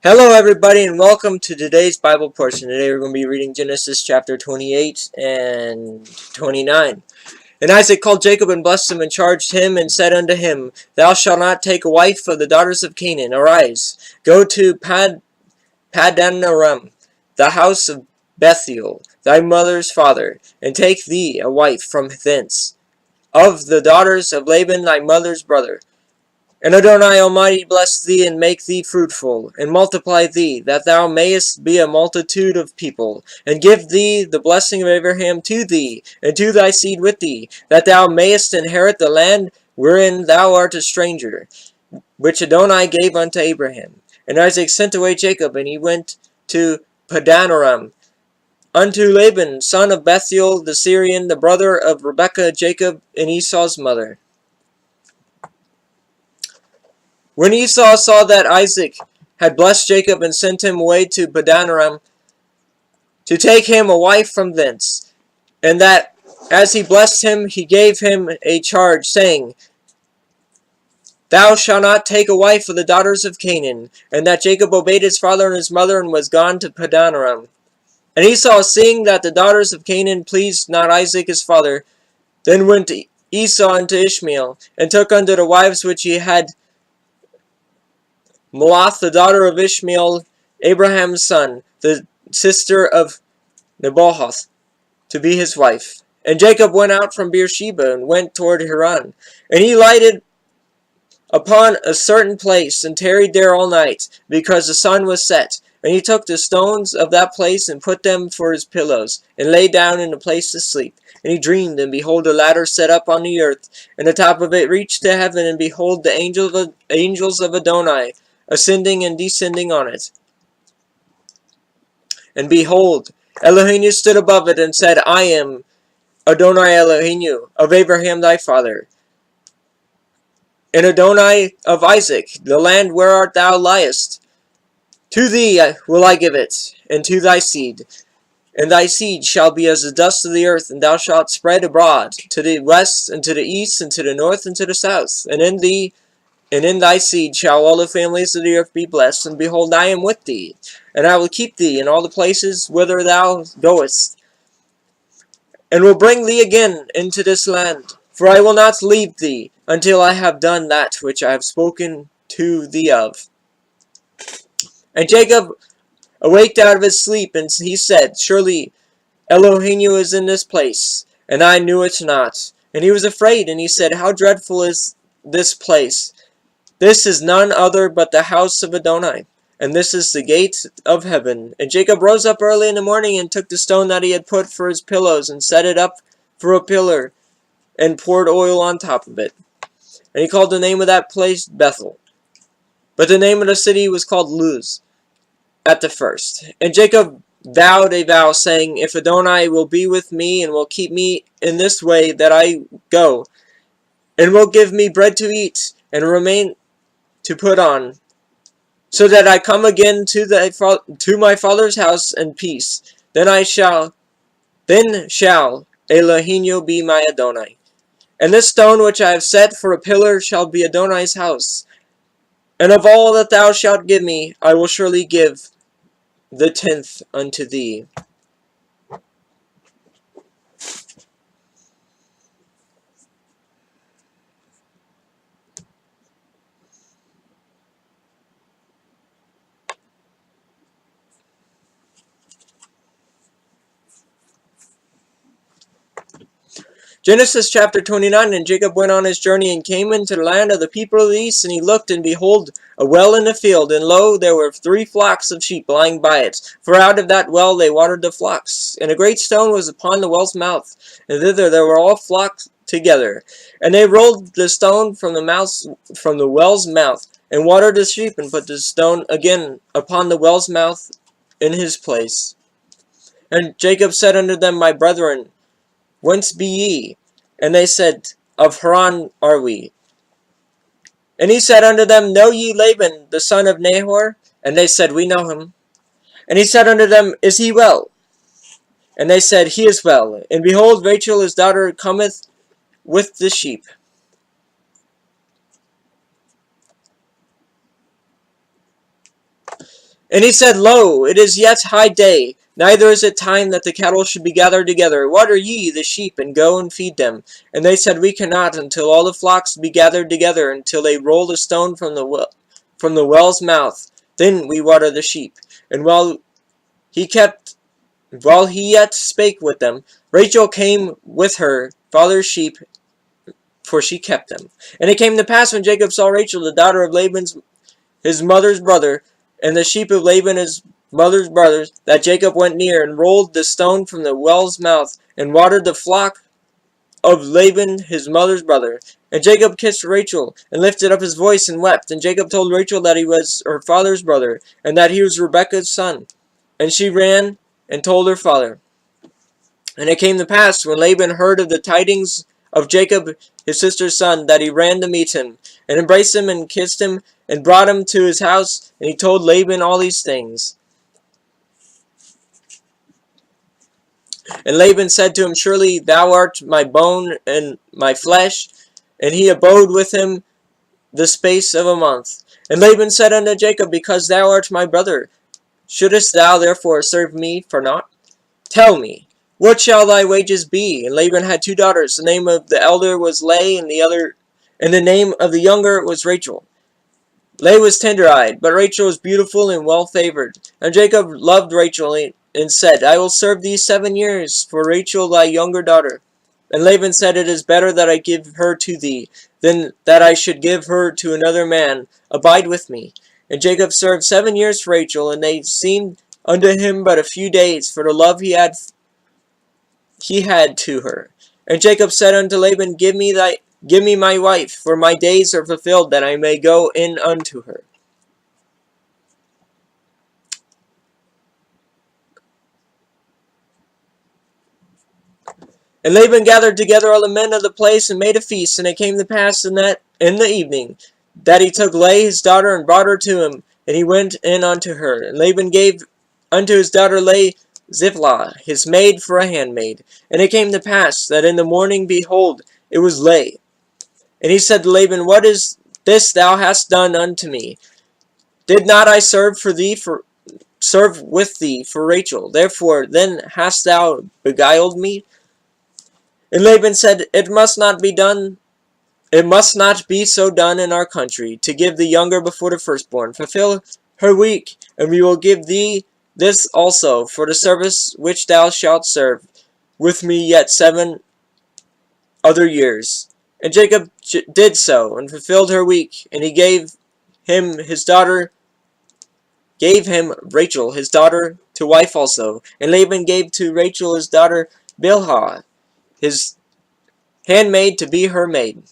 Hello, everybody, and welcome to today's Bible portion. Today we're going to be reading Genesis chapter 28 and 29. And Isaac called Jacob and blessed him and charged him and said unto him, Thou shalt not take a wife of the daughters of Canaan. Arise, go to Padanaram, the house of Bethuel, thy mother's father, and take thee a wife from thence, of the daughters of Laban thy mother's brother. And Adonai Almighty bless thee, and make thee fruitful, and multiply thee, that thou mayest be a multitude of people, and give thee the blessing of Abraham to thee, and to thy seed with thee, that thou mayest inherit the land wherein thou art a stranger, which Adonai gave unto Abraham. And Isaac sent away Jacob, and he went to Padanaram, unto Laban, son of Bethuel the Syrian, the brother of Rebekah, Jacob, and Esau's mother. When Esau saw that Isaac had blessed Jacob and sent him away to Padanaram to take him a wife from thence, and that as he blessed him, he gave him a charge, saying, Thou shalt not take a wife of the daughters of Canaan, and that Jacob obeyed his father and his mother, and was gone to Padanaram. And Esau, seeing that the daughters of Canaan pleased not Isaac his father, then went Esau unto Ishmael, and took unto the wives which he had Moloth, the daughter of Ishmael, Abraham's son, the sister of Nebaioth, to be his wife. And Jacob went out from Beersheba, and went toward Haran. And he lighted upon a certain place, and tarried there all night, because the sun was set. And he took the stones of that place, and put them for his pillows, and lay down in a place to sleep. And he dreamed, and behold, a ladder set up on the earth, and the top of it reached to heaven, and behold, the angels of Adonai ascending and descending on it. And behold, Elohim stood above it, and said, I am Adonai Elohim of Abraham thy father, and Adonai of Isaac. The land whereat thou liest, to thee will I give it, and to thy seed. And thy seed shall be as the dust of the earth, and thou shalt spread abroad to the west, and to the east, and to the north, and to the south. And in thy seed shall all the families of the earth be blessed. And behold, I am with thee, and I will keep thee in all the places whither thou goest, and will bring thee again into this land. For I will not leave thee until I have done that which I have spoken to thee of. And Jacob awaked out of his sleep, and he said, Surely Elohim is in this place, and I knew it not. And he was afraid, and he said, How dreadful is this place! This is none other but the house of Adonai, and this is the gate of heaven. And Jacob rose up early in the morning, and took the stone that he had put for his pillows, and set it up for a pillar, and poured oil on top of it. And he called the name of that place Bethel. But the name of the city was called Luz at the first. And Jacob vowed a vow, saying, If Adonai will be with me, and will keep me in this way that I go, and will give me bread to eat, and remain to put on, so that I come again to my father's house in peace, then shall Elohim be my Adonai. And this stone which I have set for a pillar shall be Adonai's house. And of all that thou shalt give me, I will surely give the tenth unto thee. Genesis chapter 29. And Jacob went on his journey, and came into the land of the people of the east. And he looked, and behold, a well in the field. And lo, there were 3 flocks of sheep lying by it. For out of that well they watered the flocks. And a great stone was upon the well's mouth, and thither there were all flocks together. And they rolled the stone from the well's mouth, and watered the sheep, and put the stone again upon the well's mouth in his place. And Jacob said unto them, My brethren, whence be ye? And they said, Of Haran are we. And he said unto them, Know ye Laban, the son of Nahor? And they said, We know him. And he said unto them, Is he well? And they said, He is well. And behold, Rachel his daughter cometh with the sheep. And he said, Lo, it is yet high day, neither is it time that the cattle should be gathered together. Water ye the sheep, and go and feed them. And they said, We cannot, until all the flocks be gathered together, until they roll a stone from the well's mouth. Then we water the sheep. And while he yet spake with them, Rachel came with her father's sheep, for she kept them. And it came to pass, when Jacob saw Rachel, the daughter of Laban his mother's brother, and the sheep of Laban his mother's brothers, that Jacob went near, and rolled the stone from the well's mouth, and watered the flock of Laban his mother's brother. And Jacob kissed Rachel, and lifted up his voice, and wept. And Jacob told Rachel that he was her father's brother, and that he was Rebekah's son. And she ran and told her father. And it came to pass, when Laban heard of the tidings of Jacob his sister's son, that he ran to meet him, and embraced him, and kissed him, and brought him to his house. And he told Laban all these things. And Laban said to him, Surely thou art my bone and my flesh. And he abode with him the space of a month. And Laban said unto Jacob, Because thou art my brother, shouldest thou therefore serve me for naught? Tell me, what shall thy wages be? And Laban had 2 daughters. The name of the elder was Leah, and the name of the younger was Rachel. Leah was tender-eyed, but Rachel was beautiful and well-favored. And Jacob loved Rachel, and said, I will serve thee 7 years for Rachel thy younger daughter. And Laban said, It is better that I give her to thee, than that I should give her to another man. Abide with me. And Jacob served 7 years for Rachel, and they seemed unto him but a few days, for the love he had to her. And Jacob said unto Laban, Give me my wife, for my days are fulfilled, that I may go in unto her. And Laban gathered together all the men of the place, and made a feast. And it came to pass in the evening, that he took Leah his daughter, and brought her to him, and he went in unto her. And Laban gave unto his daughter Leah Zilpah his maid for a handmaid. And it came to pass, that in the morning, behold, it was Leah. And he said to Laban, What is this thou hast done unto me? Did not I serve with thee for Rachel? Therefore then hast thou beguiled me? And Laban said, It must not be so done in our country, to give the younger before the firstborn. Fulfill her week, and we will give thee this also, for the service which thou shalt serve with me yet 7 other years. And Jacob did so, and fulfilled her week, and he gave him Rachel his daughter to wife also. And Laban gave to Rachel his daughter Bilhah his handmaid to be her maid.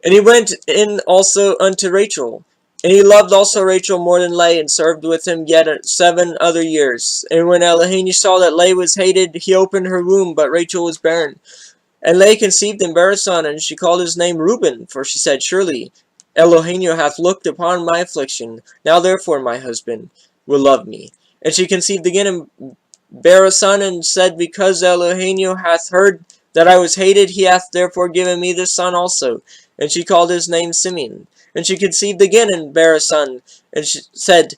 And he went in also unto Rachel. And he loved also Rachel more than Leah, and served with him yet 7 other years. And when Elohim saw that Leah was hated, he opened her womb, but Rachel was barren. And Leah conceived and bare a son, and she called his name Reuben, for she said, Surely Elohim hath looked upon my affliction. Now therefore my husband will love me. And she conceived again, and bare a son, and said, Because Elohim hath heard that I was hated, he hath therefore given me this son also. And she called his name Simeon. And she conceived again, and bare a son, and she said,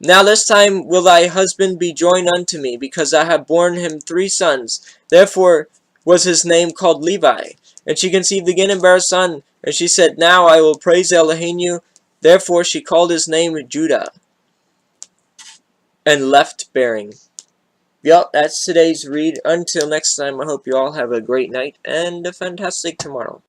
Now this time will thy husband be joined unto me, because I have borne him 3 sons. Therefore was his name called Levi. And she conceived again, and bare a son, and she said, Now I will praise Elohim. Therefore she called his name Judah, and left bearing. Yep, that's today's read. Until next time, I hope you all have a great night and a fantastic tomorrow.